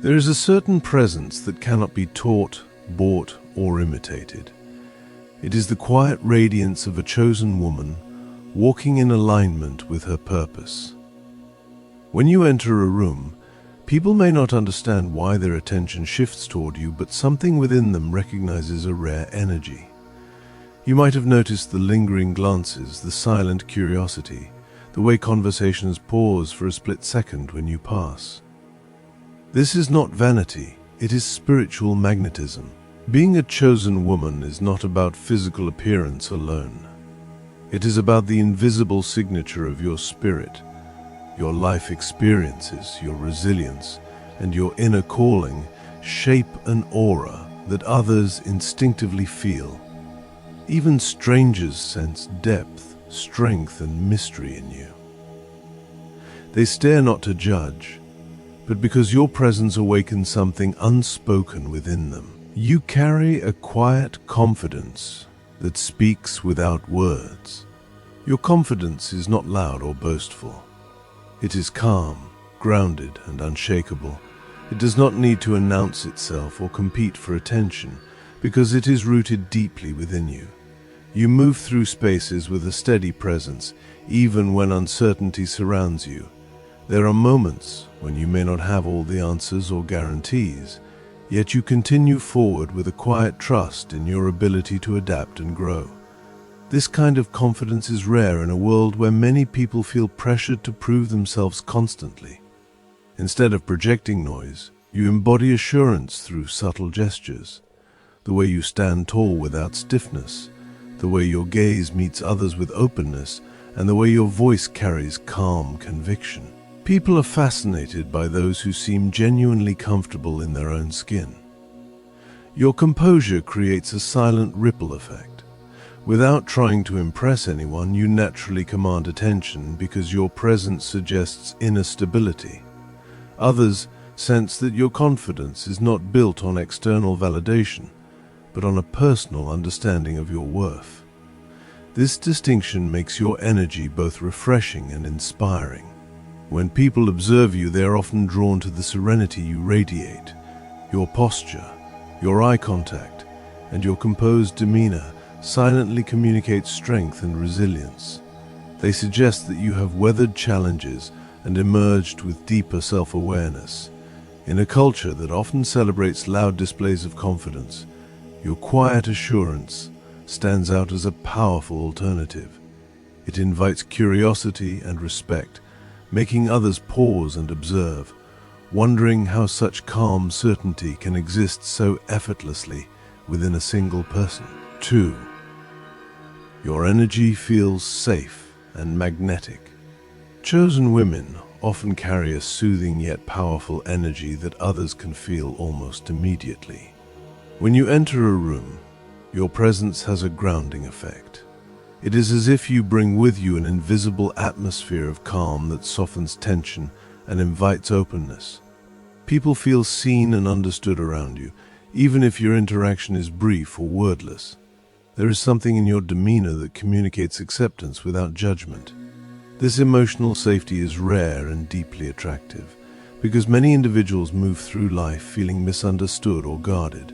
There is a certain presence that cannot be taught, bought, or imitated. It is the quiet radiance of a chosen woman walking in alignment with her purpose. When you enter a room, people may not understand why their attention shifts toward you, but something within them recognizes a rare energy. You might have noticed the lingering glances, the silent curiosity, the way conversations pause for a split second when you pass. This is not vanity, it is spiritual magnetism. Being a chosen woman is not about physical appearance alone. It is about the invisible signature of your spirit, your life experiences, your resilience, and your inner calling shape an aura that others instinctively feel. Even strangers sense depth, strength, and mystery in you. They stare not to judge, but because your presence awakens something unspoken within them. You carry a quiet confidence that speaks without words. Your confidence is not loud or boastful. It is calm, grounded, and unshakable. It does not need to announce itself or compete for attention, because it is rooted deeply within you. You move through spaces with a steady presence, even when uncertainty surrounds you. There are moments when you may not have all the answers or guarantees, yet you continue forward with a quiet trust in your ability to adapt and grow. This kind of confidence is rare in a world where many people feel pressured to prove themselves constantly. Instead of projecting noise, you embody assurance through subtle gestures. The way you stand tall without stiffness, the way your gaze meets others with openness, and the way your voice carries calm conviction. People are fascinated by those who seem genuinely comfortable in their own skin. Your composure creates a silent ripple effect. Without trying to impress anyone, you naturally command attention because your presence suggests inner stability. Others sense that your confidence is not built on external validation, but on a personal understanding of your worth. This distinction makes your energy both refreshing and inspiring. When people observe you, they are often drawn to the serenity you radiate. Your posture, your eye contact, and your composed demeanor silently communicate strength and resilience. They suggest that you have weathered challenges and emerged with deeper self-awareness. In a culture that often celebrates loud displays of confidence, your quiet assurance stands out as a powerful alternative. It invites curiosity and respect, making others pause and observe, wondering how such calm certainty can exist so effortlessly within a single person. 2. Your energy feels safe and magnetic. Chosen women often carry a soothing yet powerful energy that others can feel almost immediately. When you enter a room, your presence has a grounding effect. It is as if you bring with you an invisible atmosphere of calm that softens tension and invites openness. People feel seen and understood around you, even if your interaction is brief or wordless. There is something in your demeanor that communicates acceptance without judgment. This emotional safety is rare and deeply attractive, because many individuals move through life feeling misunderstood or guarded.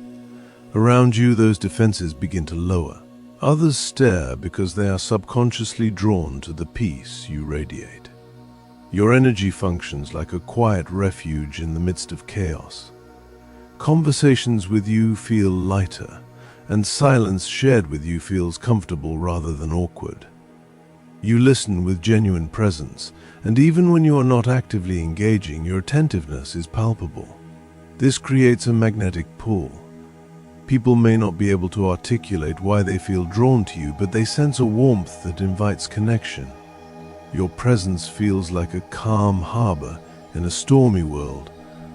Around you, those defenses begin to lower. Others stare because they are subconsciously drawn to the peace you radiate. Your energy functions like a quiet refuge in the midst of chaos. Conversations with you feel lighter, and silence shared with you feels comfortable rather than awkward. You listen with genuine presence, and even when you are not actively engaging, your attentiveness is palpable. This creates a magnetic pull. People may not be able to articulate why they feel drawn to you, but they sense a warmth that invites connection. Your presence feels like a calm harbor in a stormy world,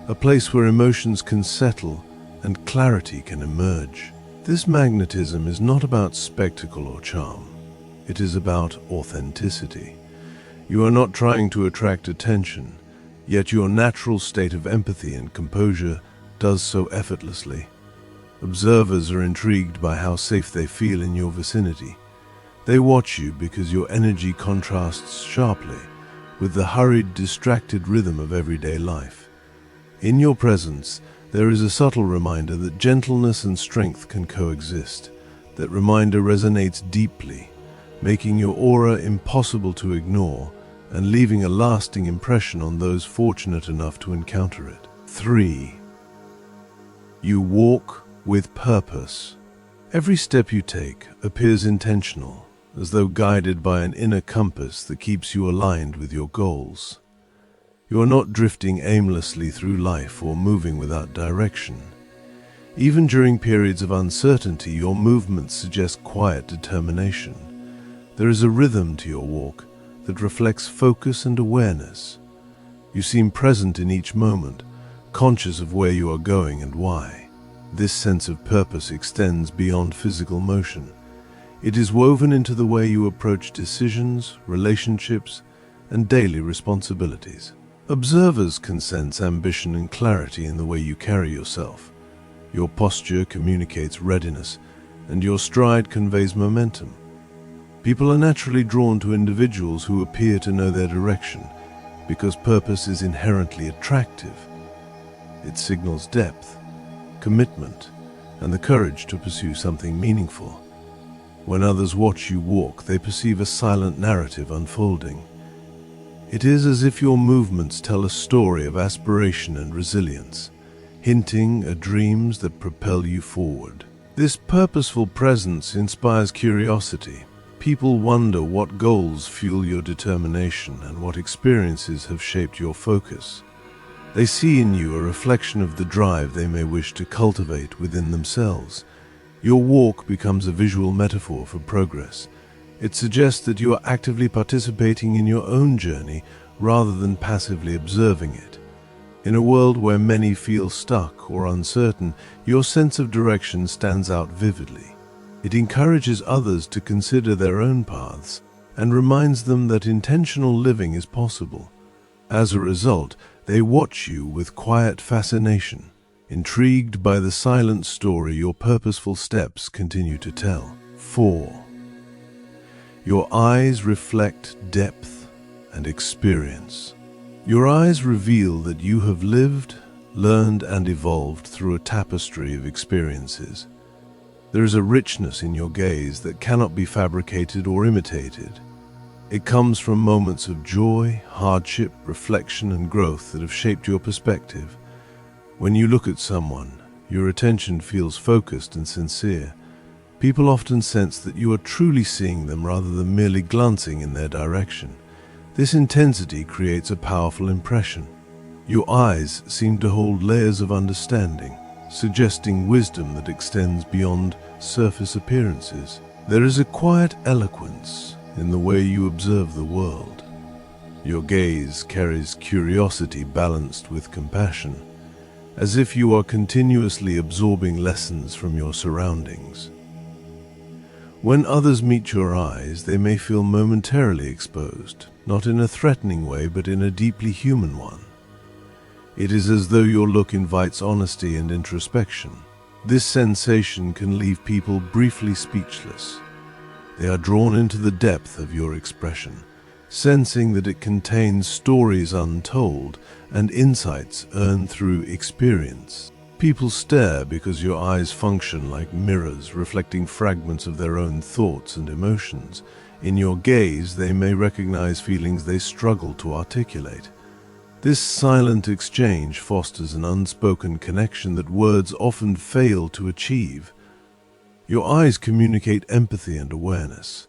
a place where emotions can settle and clarity can emerge. This magnetism is not about spectacle or charm. It is about authenticity. You are not trying to attract attention, yet your natural state of empathy and composure does so effortlessly. Observers are intrigued by how safe they feel in your vicinity. They watch you because your energy contrasts sharply with the hurried, distracted rhythm of everyday life. In your presence, there is a subtle reminder that gentleness and strength can coexist. That reminder resonates deeply, making your aura impossible to ignore and leaving a lasting impression on those fortunate enough to encounter it. 3. You walk with purpose. Every step you take appears intentional, as though guided by an inner compass that keeps you aligned with your goals. You are not drifting aimlessly through life or moving without direction. Even during periods of uncertainty, your movements suggest quiet determination. There is a rhythm to your walk that reflects focus and awareness. You seem present in each moment, conscious of where you are going and why. This sense of purpose extends beyond physical motion. It is woven into the way you approach decisions, relationships, and daily responsibilities. Observers can sense ambition and clarity in the way you carry yourself. Your posture communicates readiness, and your stride conveys momentum. People are naturally drawn to individuals who appear to know their direction, because purpose is inherently attractive. It signals depth, commitment, and the courage to pursue something meaningful. When others watch you walk, they perceive a silent narrative unfolding. It is as if your movements tell a story of aspiration and resilience, hinting at dreams that propel you forward. This purposeful presence inspires curiosity. People wonder what goals fuel your determination and what experiences have shaped your focus. They see in you a reflection of the drive they may wish to cultivate within themselves. Your walk becomes a visual metaphor for progress. It suggests that you are actively participating in your own journey rather than passively observing it. In a world where many feel stuck or uncertain, your sense of direction stands out vividly. It encourages others to consider their own paths and reminds them that intentional living is possible. As a result, they watch you with quiet fascination, intrigued by the silent story your purposeful steps continue to tell. 4. Your eyes reflect depth and experience. Your eyes reveal that you have lived, learned, and evolved through a tapestry of experiences. There is a richness in your gaze that cannot be fabricated or imitated. It comes from moments of joy, hardship, reflection, and growth that have shaped your perspective. When you look at someone, your attention feels focused and sincere. People often sense that you are truly seeing them rather than merely glancing in their direction. This intensity creates a powerful impression. Your eyes seem to hold layers of understanding, suggesting wisdom that extends beyond surface appearances. There is a quiet eloquence in the way you observe the world. Your gaze carries curiosity balanced with compassion, as if you are continuously absorbing lessons from your surroundings. When others meet your eyes, they may feel momentarily exposed, not in a threatening way, but in a deeply human one. It is as though your look invites honesty and introspection. This sensation can leave people briefly speechless. They are drawn into the depth of your expression, sensing that it contains stories untold and insights earned through experience. People stare because your eyes function like mirrors, reflecting fragments of their own thoughts and emotions. In your gaze, they may recognize feelings they struggle to articulate. This silent exchange fosters an unspoken connection that words often fail to achieve. Your eyes communicate empathy and awareness,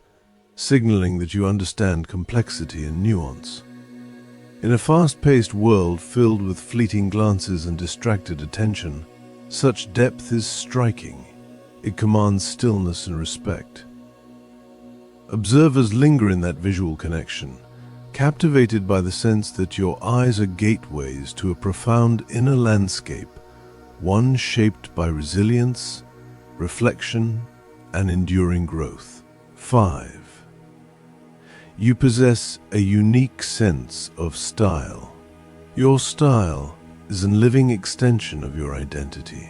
signaling that you understand complexity and nuance. In a fast-paced world filled with fleeting glances and distracted attention, such depth is striking. It commands stillness and respect. Observers linger in that visual connection, captivated by the sense that your eyes are gateways to a profound inner landscape, one shaped by resilience, reflection, and enduring growth. 5. You possess a unique sense of style. Your style is a living extension of your identity,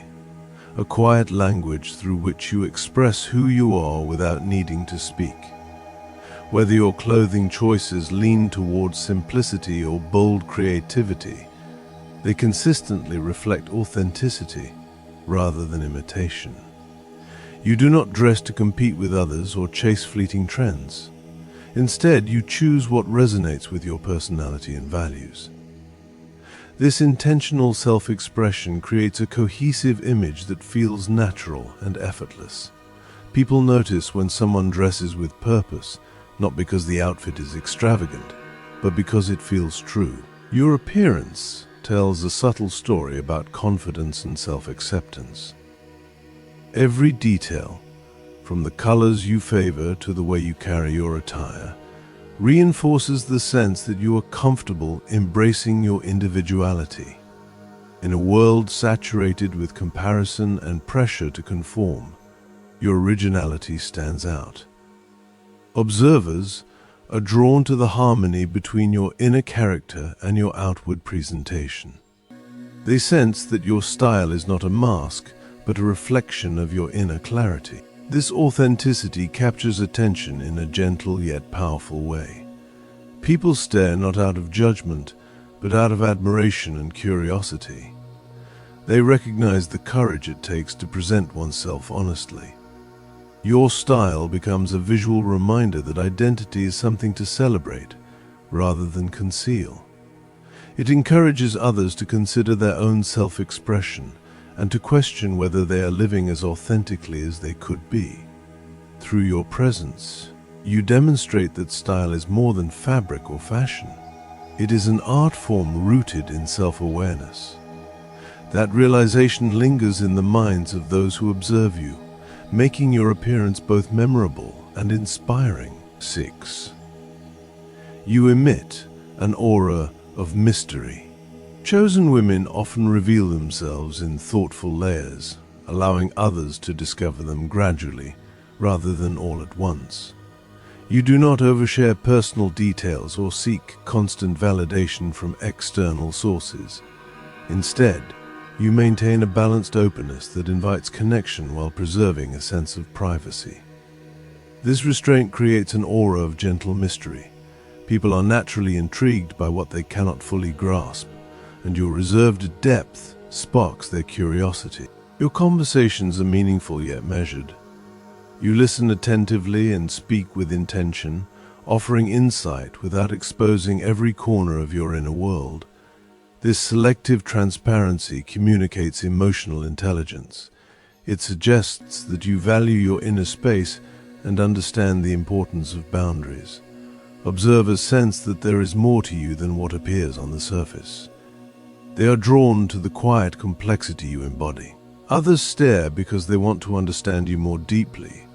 a quiet language through which you express who you are without needing to speak. Whether your clothing choices lean towards simplicity or bold creativity, They consistently reflect authenticity rather than imitation. You do not dress to compete with others or chase fleeting trends. Instead, you choose what resonates with your personality and values. This intentional self-expression creates a cohesive image that feels natural and effortless. People notice when someone dresses with purpose, not because the outfit is extravagant, but because it feels true. Your appearance tells a subtle story about confidence and self-acceptance. Every detail, from the colors you favor to the way you carry your attire, reinforces the sense that you are comfortable embracing your individuality. In a world saturated with comparison and pressure to conform, your originality stands out. Observers are drawn to the harmony between your inner character and your outward presentation. They sense that your style is not a mask, but a reflection of your inner clarity. This authenticity captures attention in a gentle yet powerful way. People stare not out of judgment, but out of admiration and curiosity. They recognize the courage it takes to present oneself honestly. Your style becomes a visual reminder that identity is something to celebrate rather than conceal. It encourages others to consider their own self-expression and to question whether they are living as authentically as they could be. Through your presence, you demonstrate that style is more than fabric or fashion. It is an art form rooted in self-awareness. That realization lingers in the minds of those who observe you, making your appearance both memorable and inspiring. 6. You emit an aura of mystery. Chosen women often reveal themselves in thoughtful layers, allowing others to discover them gradually rather than all at once. You do not overshare personal details or seek constant validation from external sources. Instead, you maintain a balanced openness that invites connection while preserving a sense of privacy. This restraint creates an aura of gentle mystery. People are naturally intrigued by what they cannot fully grasp, and your reserved depth sparks their curiosity. Your conversations are meaningful yet measured. You listen attentively and speak with intention, offering insight without exposing every corner of your inner world. This selective transparency communicates emotional intelligence. It suggests that you value your inner space and understand the importance of boundaries. Observers sense that there is more to you than what appears on the surface. They are drawn to the quiet complexity you embody. Others stare because they want to understand you more deeply,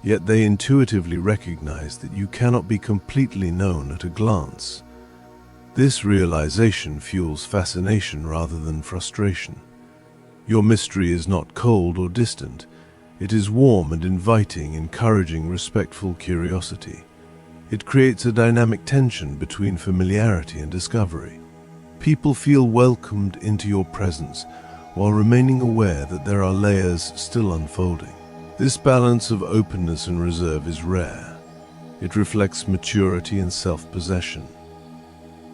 yet they intuitively recognize that you cannot be completely known at a glance. This realization fuels fascination rather than frustration. Your mystery is not cold or distant. It is warm and inviting, encouraging respectful curiosity. It creates a dynamic tension between familiarity and discovery. People feel welcomed into your presence while remaining aware that there are layers still unfolding. This balance of openness and reserve is rare. It reflects maturity and self-possession.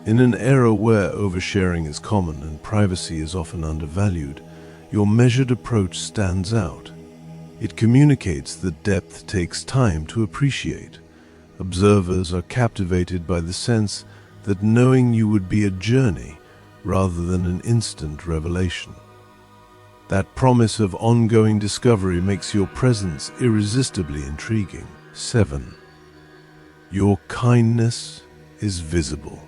In an era where oversharing is common and privacy is often undervalued, your measured approach stands out. It communicates that depth takes time to appreciate. Observers are captivated by the sense that knowing you would be a journey rather than an instant revelation. That promise of ongoing discovery makes your presence irresistibly intriguing. 7. Your kindness is visible.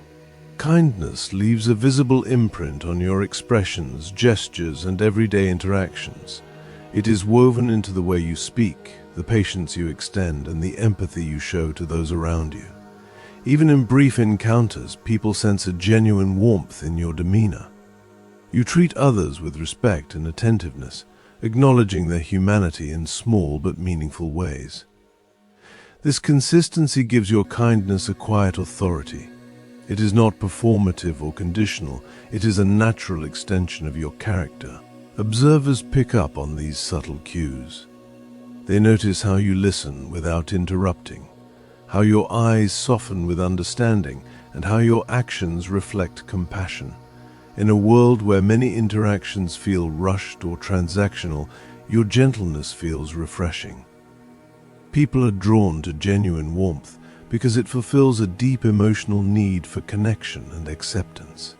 Kindness leaves a visible imprint on your expressions, gestures, and everyday interactions. It is woven into the way you speak, the patience you extend, and the empathy you show to those around you. Even in brief encounters, people sense a genuine warmth in your demeanor. You treat others with respect and attentiveness, acknowledging their humanity in small but meaningful ways. This consistency gives your kindness a quiet authority. It is not performative or conditional. It is a natural extension of your character. Observers pick up on these subtle cues. They notice how you listen without interrupting, how your eyes soften with understanding, and how your actions reflect compassion. In a world where many interactions feel rushed or transactional, your gentleness feels refreshing. People are drawn to genuine warmth because it fulfills a deep emotional need for connection and acceptance.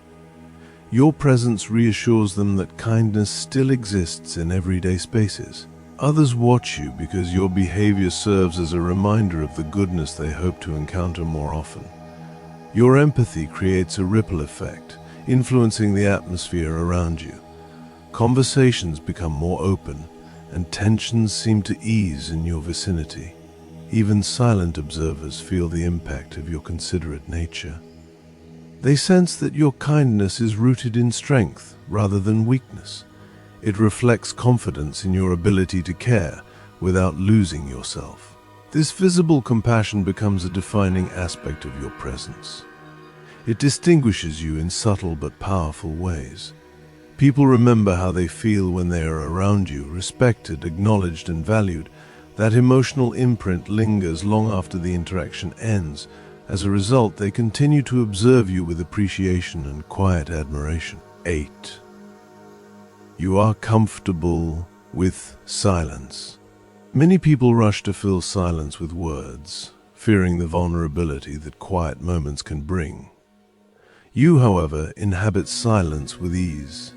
Your presence reassures them that kindness still exists in everyday spaces. Others watch you because your behavior serves as a reminder of the goodness they hope to encounter more often. Your empathy creates a ripple effect, influencing the atmosphere around you. Conversations become more open, and tensions seem to ease in your vicinity. Even silent observers feel the impact of your considerate nature. They sense that your kindness is rooted in strength rather than weakness. It reflects confidence in your ability to care without losing yourself. This visible compassion becomes a defining aspect of your presence. It distinguishes you in subtle but powerful ways. People remember how they feel when they are around you, respected, acknowledged, and valued. That emotional imprint lingers long after the interaction ends. As a result, they continue to observe you with appreciation and quiet admiration. 8. You are comfortable with silence. Many people rush to fill silence with words, fearing the vulnerability that quiet moments can bring. You, however, inhabit silence with ease.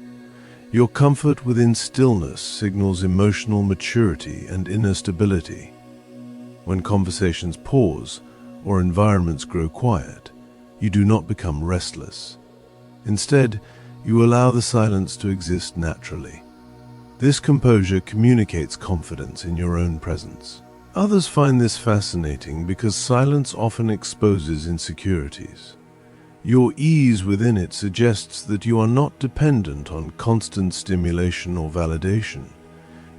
Your comfort within stillness signals emotional maturity and inner stability. When conversations pause or environments grow quiet, you do not become restless. Instead, you allow the silence to exist naturally. This composure communicates confidence in your own presence. Others find this fascinating because silence often exposes insecurities. Your ease within it suggests that you are not dependent on constant stimulation or validation.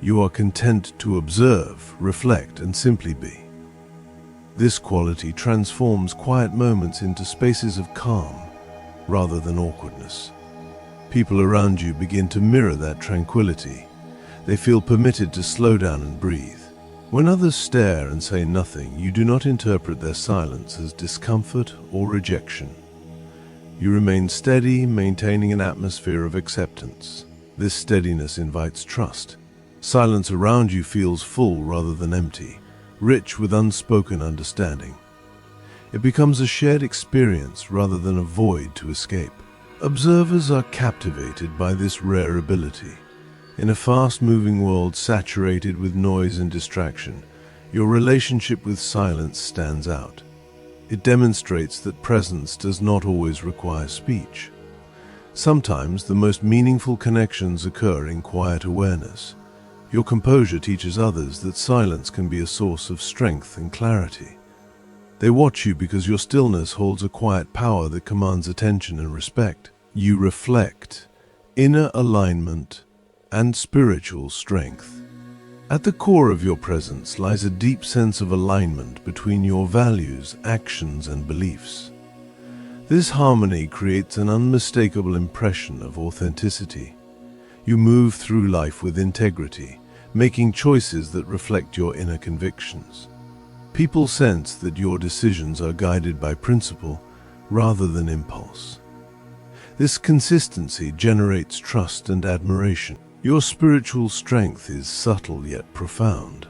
You are content to observe, reflect, and simply be. This quality transforms quiet moments into spaces of calm rather than awkwardness. People around you begin to mirror that tranquility. They feel permitted to slow down and breathe. When others stare and say nothing, you do not interpret their silence as discomfort or rejection. You remain steady, maintaining an atmosphere of acceptance. This steadiness invites trust. Silence around you feels full rather than empty, rich with unspoken understanding. It becomes a shared experience rather than a void to escape. Observers are captivated by this rare ability. In a fast-moving world saturated with noise and distraction, your relationship with silence stands out. It demonstrates that presence does not always require speech. Sometimes the most meaningful connections occur in quiet awareness. Your composure teaches others that silence can be a source of strength and clarity. They watch you because your stillness holds a quiet power that commands attention and respect. You reflect inner alignment and spiritual strength. At the core of your presence lies a deep sense of alignment between your values, actions, and beliefs. This harmony creates an unmistakable impression of authenticity. You move through life with integrity, making choices that reflect your inner convictions. People sense that your decisions are guided by principle rather than impulse. This consistency generates trust and admiration. Your spiritual strength is subtle yet profound.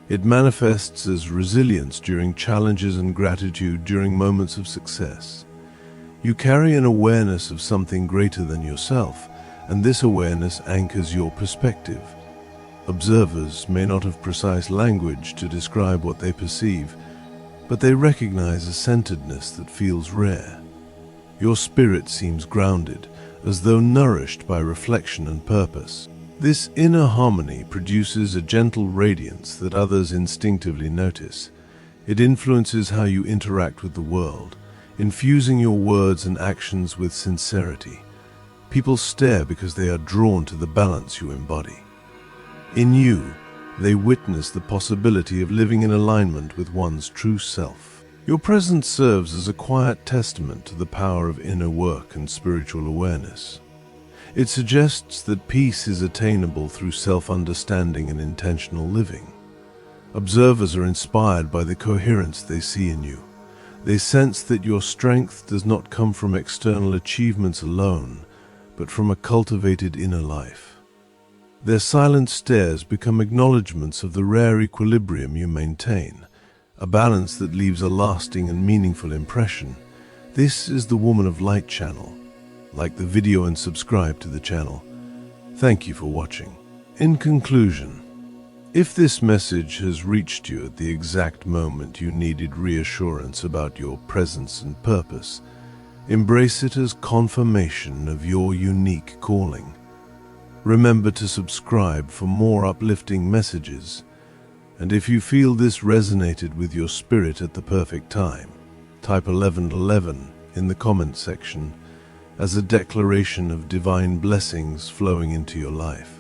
It manifests as resilience during challenges and gratitude during moments of success. You carry an awareness of something greater than yourself, and this awareness anchors your perspective. Observers may not have precise language to describe what they perceive, but they recognize a centeredness that feels rare. Your spirit seems grounded, as though nourished by reflection and purpose. This inner harmony produces a gentle radiance that others instinctively notice. It influences how you interact with the world, infusing your words and actions with sincerity. People stare because they are drawn to the balance you embody. In you, they witness the possibility of living in alignment with one's true self. Your presence serves as a quiet testament to the power of inner work and spiritual awareness. It suggests that peace is attainable through self-understanding and intentional living. Observers are inspired by the coherence they see in you. They sense that your strength does not come from external achievements alone, but from a cultivated inner life. Their silent stares become acknowledgments of the rare equilibrium you maintain, a balance that leaves a lasting and meaningful impression. This is the Woman of Light channel. Like the video and subscribe to the channel. Thank you for watching. In conclusion, if this message has reached you at the exact moment you needed reassurance about your presence and purpose, embrace it as confirmation of your unique calling. Remember to subscribe for more uplifting messages, and if you feel this resonated with your spirit at the perfect time, type 1111 in the comment section as a declaration of divine blessings flowing into your life.